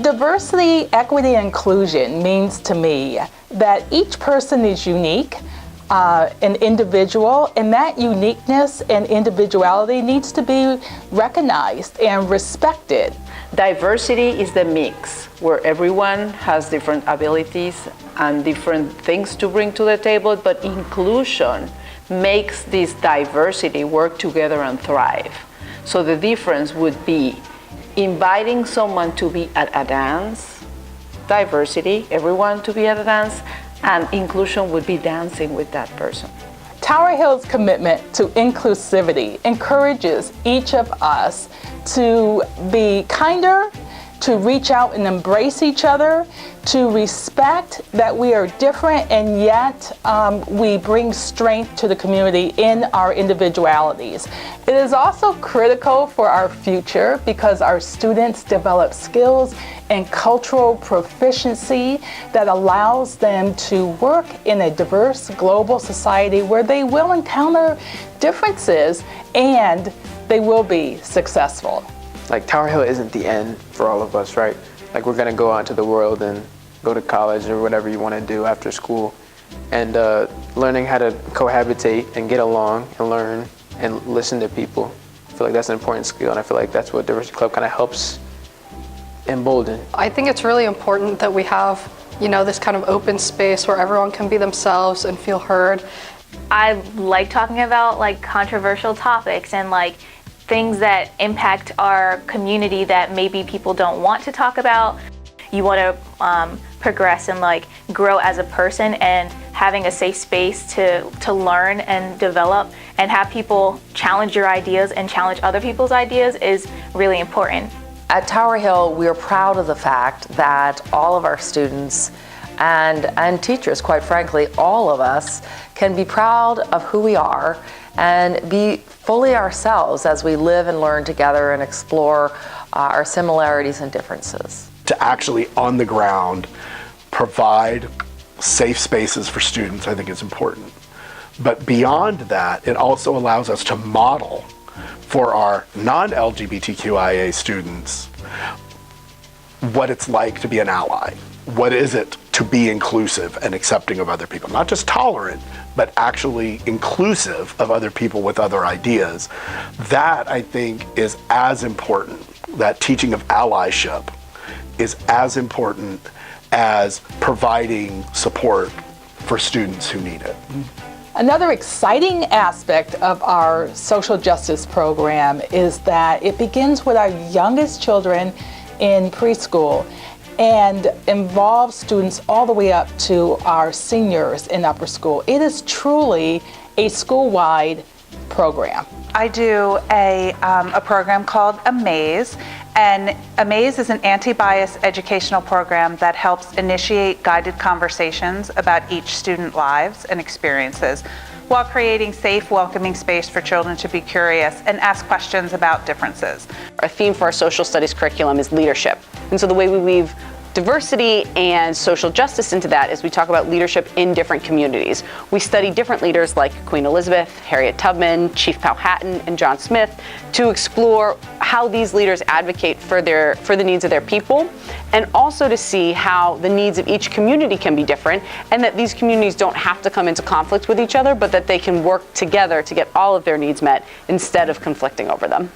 Diversity, equity, and inclusion means to me that each person is unique, an individual, and that uniqueness and individuality needs to be recognized and respected. Diversity is the mix where everyone has different abilities and different things to bring to the table, but inclusion makes this diversity work together and thrive. So the difference would be inviting someone to be at a dance, diversity, everyone to be at a dance, and inclusion would be dancing with that person. Tower Hill's commitment to inclusivity encourages each of us to be kinder, to reach out and embrace each other, to respect that we are different and yet we bring strength to the community in our individualities. It is also critical for our future because our students develop skills and cultural proficiency that allows them to work in a diverse global society where they will encounter differences and they will be successful. Like, Tower Hill isn't the end for all of us, right? Like, we're gonna go out into the world and go to college or whatever you wanna do after school. And learning how to cohabitate and get along and learn and listen to people. I feel like that's an important skill, and I feel like that's what Diversity Club kind of helps embolden. I think it's really important that we have, this kind of open space where everyone can be themselves and feel heard. I like talking about like controversial topics and like things that impact our community that maybe people don't want to talk about. You want to progress and like grow as a person, and having a safe space to learn and develop and have people challenge your ideas and challenge other people's ideas is really important. At Tower Hill, we are proud of the fact that all of our students and teachers, quite frankly, all of us, can be proud of who we are and be fully ourselves as we live and learn together and explore our similarities and differences. To actually, on the ground, provide safe spaces for students, I think is important. But beyond that, it also allows us to model for our non-LGBTQIA students what it's like to be an ally. What is it to be inclusive and accepting of other people? Not just tolerant, but actually inclusive of other people with other ideas. That, I think, is as important. That teaching of allyship is as important as providing support for students who need it. Another exciting aspect of our social justice program is that it begins with our youngest children in preschool and involves students all the way up to our seniors in upper school. It is truly a school-wide program. I do a program called AMAZE, and AMAZE is an anti-bias educational program that helps initiate guided conversations about each student's lives and experiences while creating safe, welcoming space for children to be curious and ask questions about differences. Our theme for our social studies curriculum is leadership. And so the way we weave diversity and social justice into that is we talk about leadership in different communities. We study different leaders like Queen Elizabeth, Harriet Tubman, Chief Powhatan, and John Smith to explore how these leaders advocate for the needs of their people, and also to see how the needs of each community can be different, and that these communities don't have to come into conflict with each other, but that they can work together to get all of their needs met instead of conflicting over them.